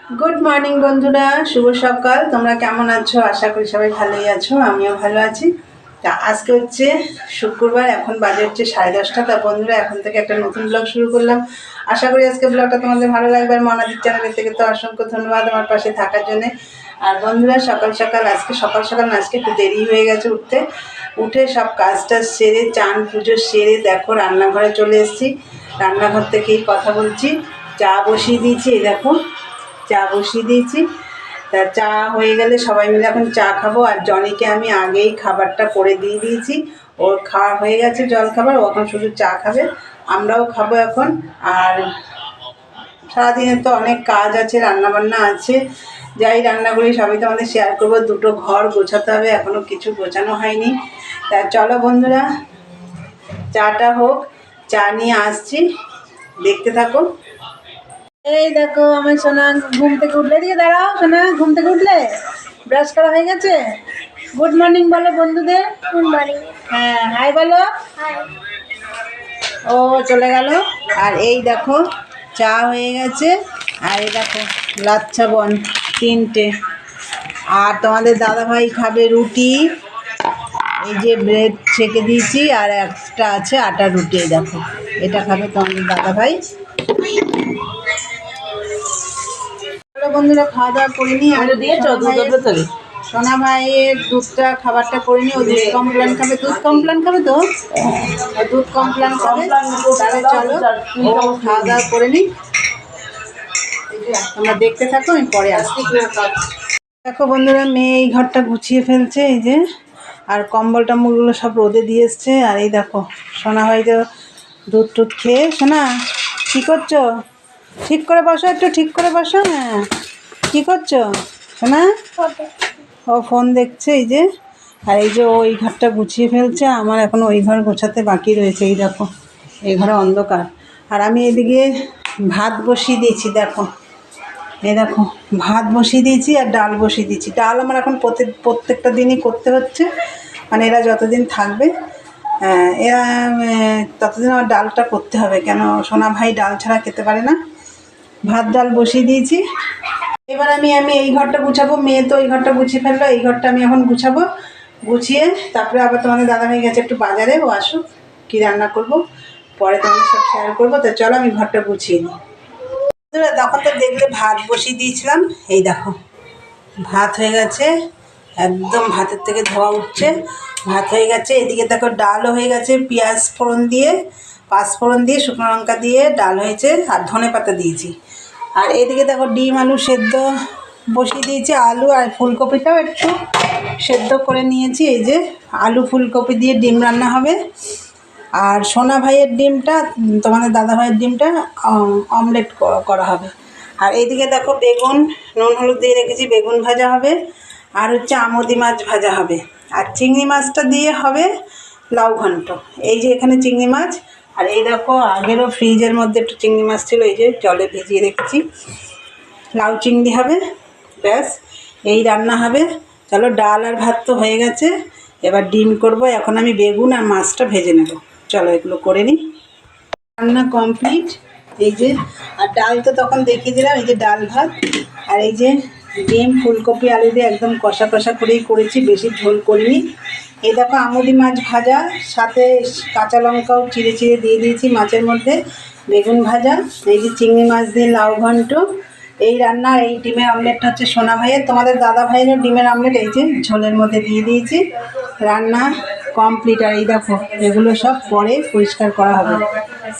Good morning বন্ধুরা, শুভ সকাল। তোমরা কেমন আছো? আশা করি সবাই ভালোই আছো, আমিও ভালো আছি। তা আজকে হচ্ছে শুক্রবার, এখন বাজে হচ্ছে 10:30। তা বন্ধুরা, এখন থেকে একটা নতুন ব্লগ শুরু করলাম। আশা করি আজকে ব্লগটা তোমাদের ভালো লাগবে। আর মনাদির চ্যানেলের থেকে তো অসংখ্য ধন্যবাদ আমার পাশে থাকার জন্য। আর বন্ধুরা, সকাল সকাল না, আজকে একটু দেরি হয়ে গেছে উঠে সব কাজটা সেরে, চান পুজো সেরে দেখো রান্নাঘরে চলে এসেছি। রান্নাঘর থেকেই কথা বলছি। চা বসিয়ে দিয়েছি, এই দেখো চা বসিয়ে দিয়েছি। তা চা হয়ে গেলে সবাই মিলে এখন চা খাবো। আর জনিকে আমি আগেই খাবারটা করে দিয়ে দিয়েছি, ওর খাওয়া হয়ে গেছে জল খাবার, ও এখন শুধু চা খাবে, আমরাও খাবো এখন। আর সারাদিনে তো অনেক কাজ আছে, রান্নাবান্না আছে, যাই রান্না করি সবই তো আমাদের শেয়ার করবো। দুটো ঘর গোছাতে হবে, এখনও কিছু গোছানো হয়নি। তা চলো বন্ধুরা, চাটা হোক, চা নিয়ে আসছি, দেখতে থাকো। এই দেখো আমার সোনা ঘুম থেকে উঠলে, দিকে দাঁড়াও সোনা, ঘুম থেকে উঠলে ব্রাশ করা হয়ে গেছে। গুড মর্নিং বলো বন্ধুদের। Good morning. হ্যাঁ, হাই বলো। ও চলে গেল। আর এই দেখো চা হয়ে গেছে, আর এই দেখো লাচ্ছা বন 3টে। আর তোমাদের দাদাভাই খাবে রুটি, এই যে ব্রেড ছেঁকে দিয়েছি, আর একটা আছে আটা রুটি, এই দেখো এটা খাবে তোমাদের দাদাভাই। বন্ধুরা, খাওয়া দাওয়া করে নি। সোনা ভাইয়ের দুধটা খাবারটা করে নি, ও দুধ কমপ্লেন খাবে। দুধ কমপ্লেন খাবে তো, দুধ কমপ্লেন খাবে। তাহলে চলো ও খাওয়া দাওয়া করে নি, তোমরা দেখতে থাকো, আমি পরে আসছি। দেখো বন্ধুরা, মেয়ে এই ঘরটা গুছিয়ে ফেলছে, এই যে, আর কম্বল টম্বলগুলো সব রোদে দিয়ে এসছে। আর এই দেখো সোনা ভাই তো দুধ টুধ খেয়ে। সোনা কী করছো? ঠিক করে বসো, একটু ঠিক করে বসো। হ্যাঁ, কী করছো সোনা? ও ফোন দেখছে, এই যে। আর এই যে ও এই ঘরটা গুছিয়ে ফেলছে, আমার এখন ওই ঘর গোছাতে বাকি রয়েছে। এই দেখো এই ঘরে অন্ধকার। আর আমি এদিকে ভাত বসিয়ে দিয়েছি, দেখো এই দেখো ভাত বসিয়ে দিয়েছি আর ডাল বসিয়ে দিয়েছি। ডাল আমার এখন প্রত্যেকটা দিনই করতে হচ্ছে, মানে এরা যতদিন থাকবে এরা ততদিন আমার ডালটা করতে হবে, কেন সোনা ভাই ডাল ছাড়া খেতে পারে না। ভাত ডাল বসিয়ে দিয়েছি। এবার আমি এই ঘরটা গুছাবো। মেয়ে তো এই ঘরটা গুছিয়ে ফেললো, এই ঘরটা আমি এখন গুছাবো। গুছিয়ে তারপরে আবার তোমাদের দাদাভাই গেছে একটু বাজারে, ও আসুক, কী রান্না করব পরে তোমাদের সব শেয়ার করবো। তো চলো আমি ঘরটা গুছিয়ে নিই। তখন তো দেখলে ভাত বসিয়ে দিয়েছিলাম, এই দেখো ভাত হয়ে গেছে, একদম ভাতের থেকে ধোয়া উঠছে। ভাত হয়ে গেছে, এদিকে দেখো ডালও হয়ে গেছে, পেঁয়াজ ফোড়ন দিয়ে, পাঁচফোড়ন দিয়ে, শুকনো লঙ্কা দিয়ে ডাল হয়েছে, আর ধনেপাতা দিয়েছি। আর এদিকে দেখো ডিম আলু সেদ্ধ বসিয়ে দিয়েছি, আলু আর ফুলকপিটাও একটু সেদ্ধ করে নিয়েছি। এই যে আলু ফুলকপি দিয়ে ডিম রান্না হবে। আর সোনা ভাইয়ের ডিমটা, তোমাদের দাদা ভাইয়ের ডিমটা অমলেট করা হবে। আর এইদিকে দেখো বেগুন নুন হলুদ দিয়ে রেখেছি, বেগুন ভাজা হবে। আর হচ্ছে আমোদি মাছ ভাজা হবে। আর চিংড়ি মাছটা দিয়ে হবে লাউ ঘন্ট। এই যে এখানে চিংড়ি মাছ, আর এই দেখো আগেরও ফ্রিজের মধ্যে একটু চিংড়ি মাছ ছিল, এই যে জলে ভিজিয়ে রেখেছি। লাউ চিংড়ি হবে, ব্যাস এই রান্না হবে। চলো, ডাল আর ভাত তো হয়ে গেছে, এবার ডিম করব। এখন আমি বেগুন আর মাছটা ভেজে নেব, চলো এগুলো করে নিই। রান্না কমপ্লিট, এই যে। আর ডাল তো তখন দেখিয়ে দিলাম, এই যে ডাল ভাত। আর এই যে ডিম ফুলকপি আলু দিয়ে একদম কষা কষা করেই করেছি, বেশি ঝোল করিনি। এই দেখো আমুদি মাছ ভাজা, সাথে কাঁচা লঙ্কাও চিড়ে চিড়ে দিয়ে দিয়েছি মাছের মধ্যে, বেগুন ভাজা, এই যে চিংড়ি মাছ দিয়ে লাউ ঘন্ট, এই রান্না। এই ডিমের আমলেটটা হচ্ছে সোনা ভাইয়ের, তোমাদের দাদা ভাইয়েরও ডিমের আমলেট এই যে ঝোলের মধ্যে দিয়ে দিয়েছি। রান্না কমপ্লিট। আর এই দেখো এগুলো সব পরে পরিষ্কার করা হবে।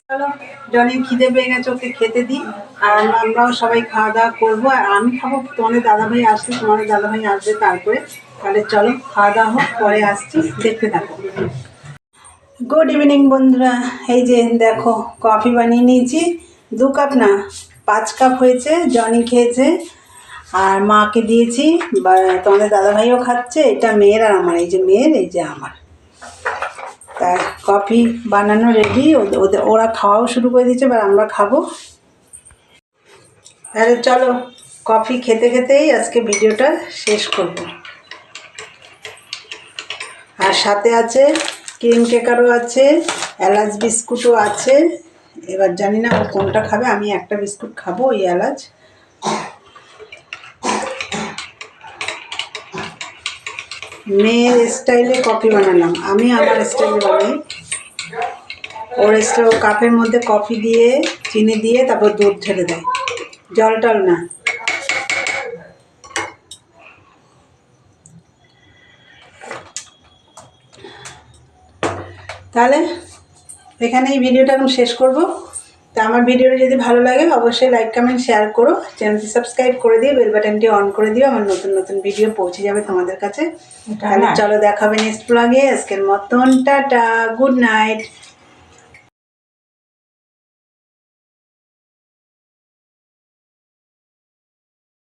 চলো, জনির খিদে পেয়ে গেছে, ওকে খেতে দিই। আর আমরাও সবাই খাওয়া দাওয়া করবো। আর আমি খাবো, তোমাদের দাদাভাই আসলে, তোমাদের দাদাভাই আসবে তারপরে। তাহলে চলো খাওয়া দাওয়া হোক, পরে আসছি, দেখতে থাকো। গুড ইভিনিং বন্ধুরা, এই যে দেখো কফি বানিয়ে নিয়েছি। 2 কাপ না, 5 কাপ হয়েছে। জনি খেয়েছে, আর মাকে দিয়েছি, বা তোমাদের দাদাভাইও খাচ্ছে। এটা মেয়ের আর আমার, এই যে মেয়ের, এই যে আমার। তা কফি বানানো রেডি, ওরা খাওয়াও শুরু করে দিয়েছে, এবার আমরা খাবো। তাহলে চলো কফি খেতে খেতেই আজকে ভিডিওটা শেষ করব। আর সাথে আছে ক্রিম কেকারও আছে, এলাচ বিস্কুটও আছে। এবার জানি না ও কোনটা খাবে, আমি একটা বিস্কুট খাবো, ওই এলাচ। মেয়ের স্টাইলে কফি বানালাম, আমি আমার স্টাইলে বানাই। ওর স্টাইল, ও কাপের মধ্যে কফি দিয়ে চিনি দিয়ে তারপর দুধ ঢেলে দেয়, জল টল না। তাহলে এখানেই ভিডিওটা এখন শেষ করব। তা আমার ভিডিওটা যদি ভালো লাগে অবশ্যই লাইক কমেন্ট শেয়ার করো, চ্যানেলটি সাবস্ক্রাইব করে দিয়ে বেল বাটনটি অন করে দিও, আমার নতুন নতুন ভিডিও পৌঁছে যাবে তোমাদের কাছে। তাহলে চলো দেখা হবে নেক্সট ব্লগে। আজকের মতন টাটা, গুড নাইট।